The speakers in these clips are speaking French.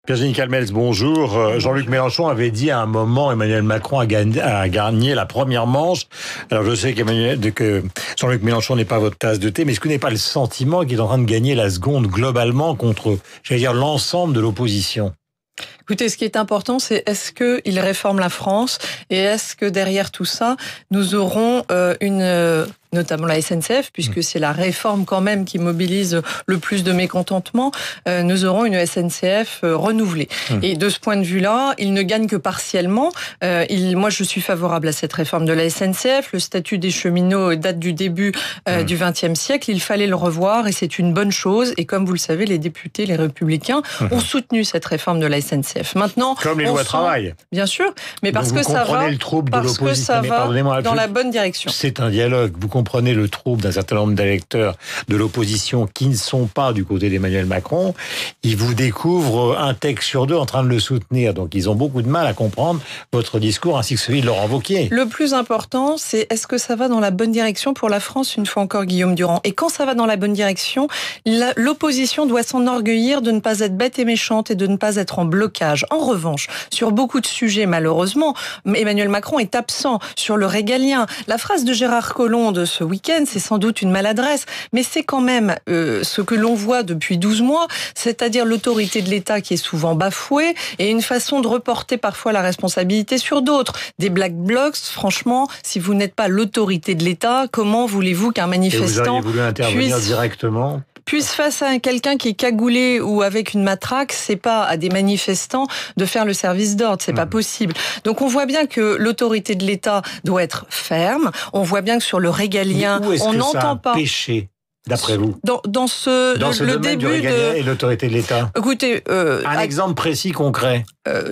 Virginie Calmels, bonjour. Jean-Luc Mélenchon avait dit à un moment Emmanuel Macron a gagné la première manche. Alors je sais que Jean-Luc Mélenchon n'est pas votre tasse de thé, mais est-ce que vous n'avez pas le sentiment qu'il est en train de gagner la seconde globalement contre, l'ensemble de l'opposition ? Écoutez, ce qui est important, c'est est-ce qu'il réforme la France et est-ce que derrière tout ça, nous aurons notamment la SNCF, puisque c'est la réforme quand même qui mobilise le plus de mécontentement, nous aurons une SNCF renouvelée. Et de ce point de vue-là, il ne gagne que partiellement. Moi, je suis favorable à cette réforme de la SNCF. Le statut des cheminots date du début du XXe siècle. Il fallait le revoir et c'est une bonne chose. Et comme vous le savez, les députés, les Républicains, ont soutenu cette réforme de la SNCF. Maintenant, comme les lois travail. Bien sûr, mais parce que ça va, dans la bonne direction. C'est un dialogue. Vous comprenez le trouble d'un certain nombre d'électeurs de l'opposition qui ne sont pas du côté d'Emmanuel Macron. Ils vous découvrent un texte sur deux en train de le soutenir. Donc ils ont beaucoup de mal à comprendre votre discours ainsi que celui de Laurent Wauquiez. Le plus important, c'est est-ce que ça va dans la bonne direction pour la France, une fois encore, Guillaume Durand. Et quand ça va dans la bonne direction, l'opposition doit s'enorgueillir de ne pas être bête et méchante et de ne pas être en blocage. En revanche, sur beaucoup de sujets, malheureusement, Emmanuel Macron est absent sur le régalien. La phrase de Gérard Collomb de ce week-end, c'est sans doute une maladresse, mais c'est quand même ce que l'on voit depuis 12 mois, c'est-à-dire l'autorité de l'État qui est souvent bafouée et une façon de reporter parfois la responsabilité sur d'autres. Des black blocs, franchement, si vous n'êtes pas l'autorité de l'État, comment voulez-vous qu'un manifestant puisse face à quelqu'un qui est cagoulé ou avec une matraque, c'est pas à des manifestants de faire le service d'ordre, c'est pas possible. Donc on voit bien que l'autorité de l'État doit être ferme, on voit bien que sur le régalien, on n'entend pas péché. D'après vous, dans le début et l'autorité de l'État. Écoutez, un exemple précis, concret.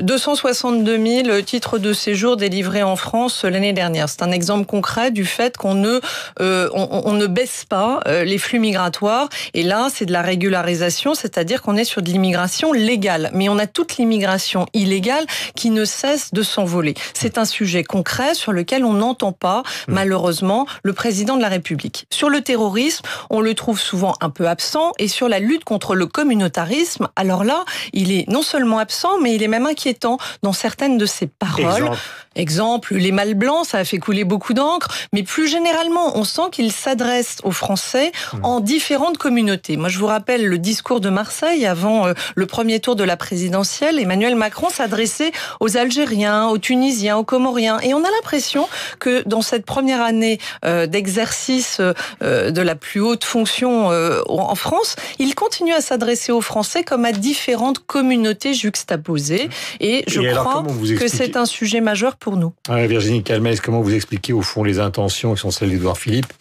262 000 titres de séjour délivrés en France l'année dernière. C'est un exemple concret du fait qu'on ne baisse pas les flux migratoires. Et là, c'est de la régularisation, c'est-à-dire qu'on est sur de l'immigration légale. Mais on a toute l'immigration illégale qui ne cesse de s'envoler. C'est un sujet concret sur lequel on n'entend pas, malheureusement, le président de la République. Sur le terrorisme, on le trouve souvent un peu absent. Et sur la lutte contre le communautarisme, alors là, il est non seulement absent, mais il est même inquiétant dans certaines de ses paroles. Exemple, les mâles blancs, ça a fait couler beaucoup d'encre, mais plus généralement, on sent qu'il s'adresse aux Français en différentes communautés. Moi, je vous rappelle le discours de Marseille avant le premier tour de la présidentielle. Emmanuel Macron s'adressait aux Algériens, aux Tunisiens, aux Comoriens. Et on a l'impression que dans cette première année d'exercice de la plus haute fonction en France, il continue à s'adresser aux Français comme à différentes communautés juxtaposées. Et je crois que c'est un sujet majeur pour nous. Virginie Calmels, comment vous expliquez au fond les intentions qui sont celles d'Édouard Philippe,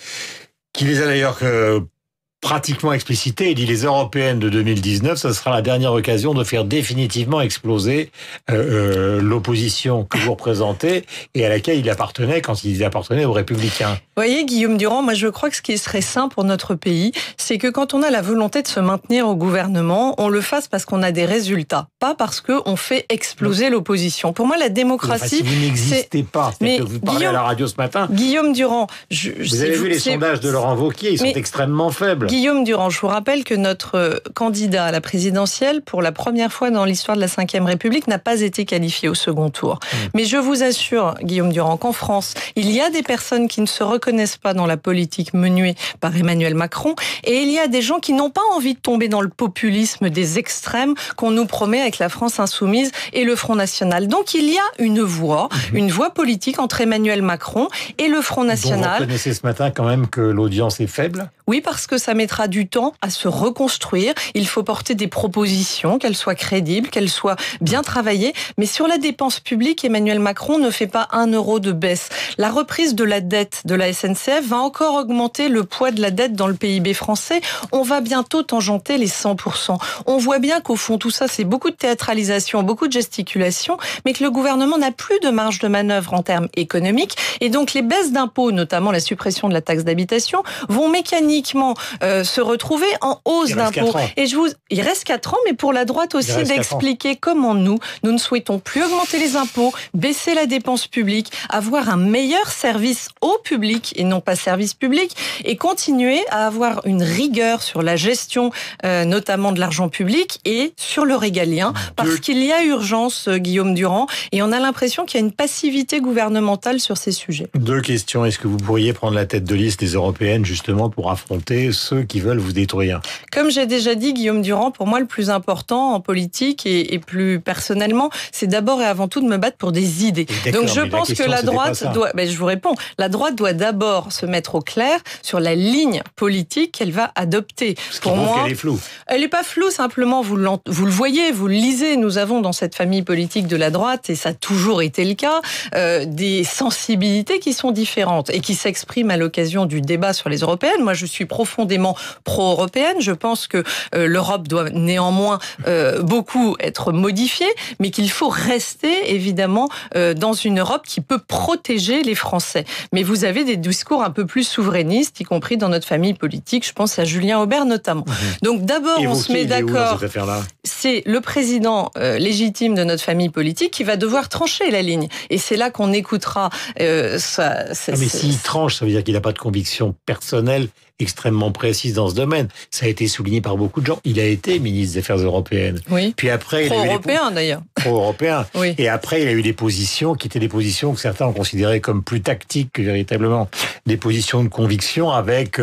qui les a d'ailleurs pratiquement explicitées. Il dit les européennes de 2019, ce sera la dernière occasion de faire définitivement exploser l'opposition que vous représentez et à laquelle il appartenait quand il appartenait aux Républicains. Vous voyez, Guillaume Durand, moi je crois que ce qui serait sain pour notre pays, c'est que quand on a la volonté de se maintenir au gouvernement, on le fasse parce qu'on a des résultats, pas parce qu'on fait exploser l'opposition. Pour moi, la démocratie... Si vous n'existez pas, mais que vous parlez à la radio ce matin... Guillaume Durand... Vous avez vu les sondages de Laurent Wauquiez, ils sont extrêmement faibles. Guillaume Durand, je vous rappelle que notre candidat à la présidentielle, pour la première fois dans l'histoire de la Ve République, n'a pas été qualifié au second tour. Mais je vous assure, Guillaume Durand, qu'en France, il y a des personnes qui ne se reconnaissent pas dans la politique menée par Emmanuel Macron, et il y a des gens qui n'ont pas envie de tomber dans le populisme des extrêmes qu'on nous promet avec la France insoumise et le Front National. Donc il y a une voie politique entre Emmanuel Macron et le Front National. Donc vous reconnaissez ce matin quand même que l'audience est faible ? Oui, parce que ça mettra du temps à se reconstruire. Il faut porter des propositions, qu'elles soient crédibles, qu'elles soient bien travaillées. Mais sur la dépense publique, Emmanuel Macron ne fait pas 1 euro de baisse. La reprise de la dette de la SNCF va encore augmenter le poids de la dette dans le PIB français. On va bientôt tangenter les 100%. On voit bien qu'au fond, tout ça, c'est beaucoup de théâtralisation, beaucoup de gesticulation, mais que le gouvernement n'a plus de marge de manœuvre en termes économiques. Et donc, les baisses d'impôts, notamment la suppression de la taxe d'habitation, vont mécaniquement uniquement se retrouver en hausse d'impôts. Et il reste 4 ans, mais pour la droite aussi d'expliquer comment nous ne souhaitons plus augmenter les impôts, baisser la dépense publique, avoir un meilleur service au public et non pas service public, et continuer à avoir une rigueur sur la gestion, notamment de l'argent public et sur le régalien, parce qu'il y a urgence, Guillaume Durand, et on a l'impression qu'il y a une passivité gouvernementale sur ces sujets. 2 questions. Est-ce que vous pourriez prendre la tête de liste des européennes justement pour affronter ceux qui veulent vous détruire? Comme j'ai déjà dit, Guillaume Durand, pour moi le plus important en politique et plus personnellement, c'est d'abord et avant tout de me battre pour des idées. Donc je pense que la droite doit, je vous réponds, la droite doit d'abord se mettre au clair sur la ligne politique qu'elle va adopter. Pour moi, elle est floue. Elle n'est pas floue, simplement vous le voyez, vous le lisez. Nous avons dans cette famille politique de la droite, et ça a toujours été le cas, des sensibilités qui sont différentes et qui s'expriment à l'occasion du débat sur les européennes. Moi, je suis profondément pro-européenne. Je pense que l'Europe doit néanmoins beaucoup être modifiée, mais qu'il faut rester évidemment dans une Europe qui peut protéger les Français. Mais vous avez des discours un peu plus souverainistes, y compris dans notre famille politique. Je pense à Julien Aubert notamment. Donc d'abord, on se met d'accord. C'est le président légitime de notre famille politique qui va devoir trancher la ligne. Et c'est là qu'on écoutera mais s'il tranche, ça veut dire qu'il n'a pas de conviction personnelle extrêmement précise dans ce domaine. Ça a été souligné par beaucoup de gens. Il a été ministre des Affaires européennes. Oui. Puis après, pro-européen d'ailleurs. Pro-européen. Oui. Et après, il a eu des positions qui étaient des positions que certains ont considérées comme plus tactiques que véritablement des positions de conviction, avec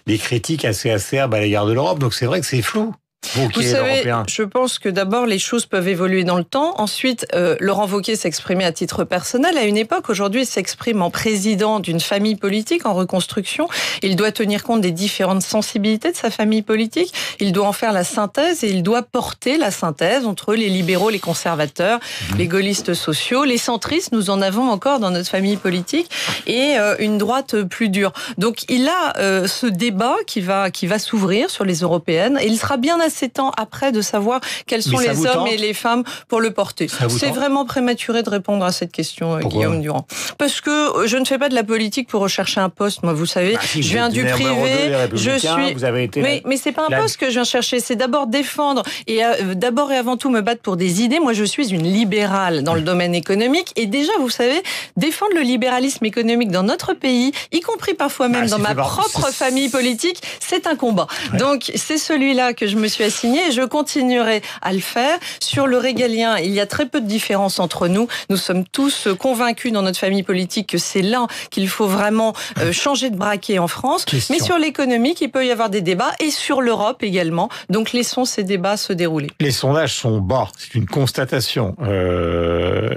des critiques assez acerbes à l'égard de l'Europe. Donc c'est vrai que c'est flou. Vous savez, je pense que d'abord les choses peuvent évoluer dans le temps. Ensuite, Laurent Wauquiez s'exprimait à titre personnel à une époque. Aujourd'hui, il s'exprime en président d'une famille politique en reconstruction. Il doit tenir compte des différentes sensibilités de sa famille politique. Il doit en faire la synthèse et il doit porter la synthèse entre les libéraux, les conservateurs, les gaullistes sociaux, les centristes. Nous en avons encore dans notre famille politique, et une droite plus dure. Donc, il a ce débat qui va s'ouvrir sur les européennes, et il sera bien assez temps après de savoir quels sont les hommes et les femmes pour le porter. C'est vraiment prématuré de répondre à cette question, Guillaume Durand. Parce que je ne fais pas de la politique pour rechercher un poste. Moi, vous savez, je viens du privé, je suis... Mais c'est pas un poste que je viens chercher, c'est d'abord défendre et d'abord et avant tout me battre pour des idées. Moi, je suis une libérale dans le domaine économique, et déjà, vous savez, défendre le libéralisme économique dans notre pays, y compris parfois même dans ma propre famille politique, c'est un combat. Donc, c'est celui-là que je me suis assigné, et je continuerai à le faire. Sur le régalien, il y a très peu de différence entre nous. Nous sommes tous convaincus dans notre famille politique que c'est là qu'il faut vraiment changer de braquet en France. Mais sur l'économique, il peut y avoir des débats, et sur l'Europe également. Donc laissons ces débats se dérouler. Les sondages sont bas, c'est une constatation.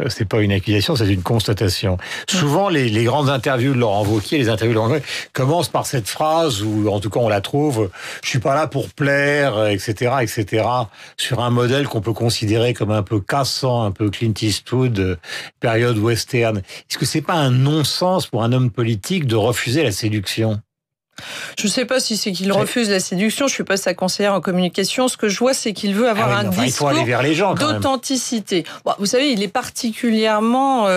C'est pas une accusation, c'est une constatation. Souvent, les grandes interviews de Laurent Wauquiez, les interviews de Laurent Wauquiez commencent par cette phrase, où en tout cas on la trouve, je suis pas là pour plaire, etc., sur un modèle qu'on peut considérer comme un peu cassant, un peu Clint Eastwood, période western. Est-ce que c'est pas un non-sens pour un homme politique de refuser la séduction ? Je ne sais pas si c'est qu'il refuse la séduction. Je ne suis pas sa conseillère en communication. Ce que je vois, c'est qu'il veut avoir un discours d'authenticité. Bon, vous savez, il est particulièrement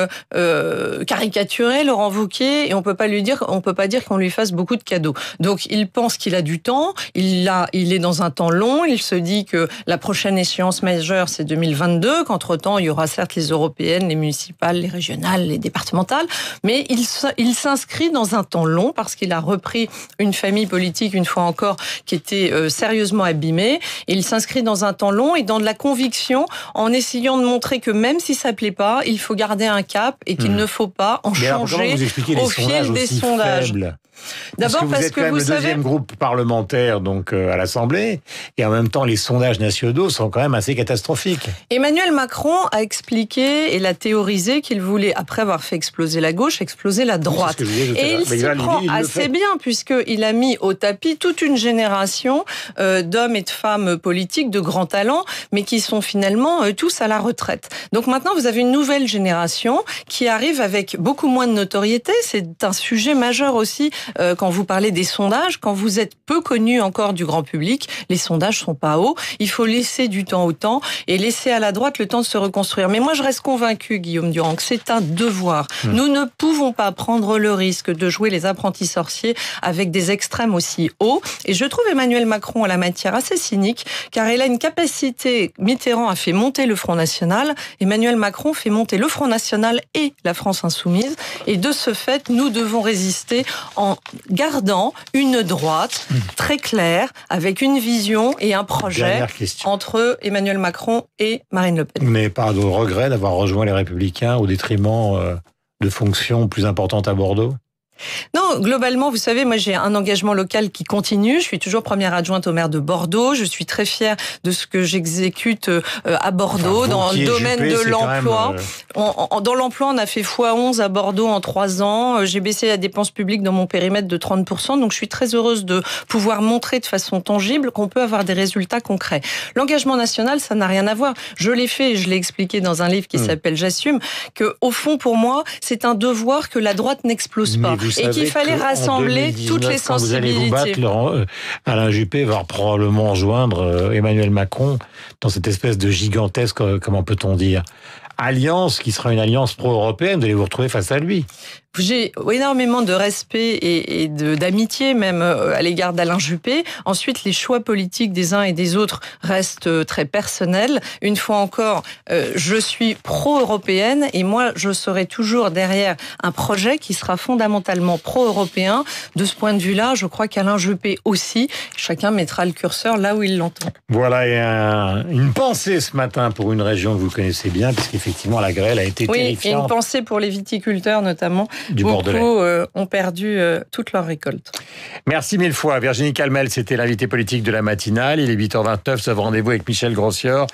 caricaturé, Laurent Wauquiez, et on peut pas dire qu'on lui fasse beaucoup de cadeaux. Donc, il pense qu'il a du temps. Il est dans un temps long. Il se dit que la prochaine échéance majeure, c'est 2022. Qu'entre-temps, il y aura certes les européennes, les municipales, les régionales, les départementales. Mais il s'inscrit dans un temps long parce qu'il a repris une famille politique, une fois encore, qui était sérieusement abîmée. Et il s'inscrit dans un temps long et dans de la conviction, en essayant de montrer que même si ça ne plaît pas, il faut garder un cap et qu'il ne faut pas en changer au fil des sondages. D'abord parce que vous êtes le deuxième groupe parlementaire donc à l'Assemblée, et en même temps les sondages nationaux sont quand même assez catastrophiques. Emmanuel Macron a expliqué et l'a théorisé qu'il voulait, après avoir fait exploser la gauche, exploser la droite. Et il s'y prend assez bien, puisqu'il a mis au tapis toute une génération d'hommes et de femmes politiques de grands talents, mais qui sont finalement tous à la retraite. Donc maintenant, vous avez une nouvelle génération qui arrive avec beaucoup moins de notoriété. C'est un sujet majeur aussi quand vous parlez des sondages. Quand vous êtes peu connu encore du grand public, les sondages sont pas hauts. Il faut laisser du temps au temps et laisser à la droite le temps de se reconstruire. Mais moi, je reste convaincu, Guillaume Durand, que c'est un devoir. Nous ne pouvons pas prendre le risque de jouer les apprentis sorciers avec avec des extrêmes aussi hauts. Et je trouve Emmanuel Macron en la matière assez cynique, car il a une capacité. Mitterrand a fait monter le Front National, Emmanuel Macron fait monter le Front National et la France Insoumise. Et de ce fait, nous devons résister en gardant une droite très claire, avec une vision et un projet entre Emmanuel Macron et Marine Le Pen. Vous n'avez pas de regret d'avoir rejoint les Républicains au détriment de fonctions plus importantes à Bordeaux ? Non, globalement, vous savez, moi j'ai un engagement local qui continue. Je suis toujours première adjointe au maire de Bordeaux. Je suis très fière de ce que j'exécute à Bordeaux, dans le domaine de l'emploi. Dans l'emploi, on a fait x11 à Bordeaux en 3 ans. J'ai baissé la dépense publique dans mon périmètre de 30%. Donc je suis très heureuse de pouvoir montrer de façon tangible qu'on peut avoir des résultats concrets. L'engagement national, ça n'a rien à voir. Je l'ai fait et je l'ai expliqué dans un livre qui s'appelle J'assume, que au fond, pour moi, c'est un devoir que la droite n'explose pas. Et qu'il fallait rassembler toutes les sensibilités. Quand vous allez vous battre, Alain Juppé va probablement rejoindre Emmanuel Macron dans cette espèce de gigantesque, comment peut-on dire, alliance qui sera une alliance pro-européenne. Vous allez vous retrouver face à lui. J'ai énormément de respect et d'amitié même à l'égard d'Alain Juppé. Ensuite, les choix politiques des uns et des autres restent très personnels. Une fois encore, je suis pro-européenne et moi, je serai toujours derrière un projet qui sera fondamentalement pro-européen. De ce point de vue-là, je crois qu'Alain Juppé aussi, chacun mettra le curseur là où il l'entend. Voilà, et une pensée ce matin pour une région que vous connaissez bien, puisqu'effectivement la grêle a été terrifiante. Oui, et une pensée pour les viticulteurs notamment. Beaucoup ont perdu toute leur récolte. Merci mille fois. Virginie Calmel, c'était l'invité politique de la matinale. Il est 8h29, ce rendez-vous avec Michel Grossior.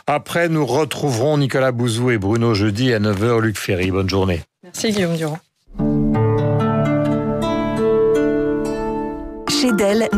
Après, nous retrouverons Nicolas Bouzou et Bruno jeudi à 9h, Luc Ferry. Bonne journée. Merci Guillaume Durand. Chez Dell,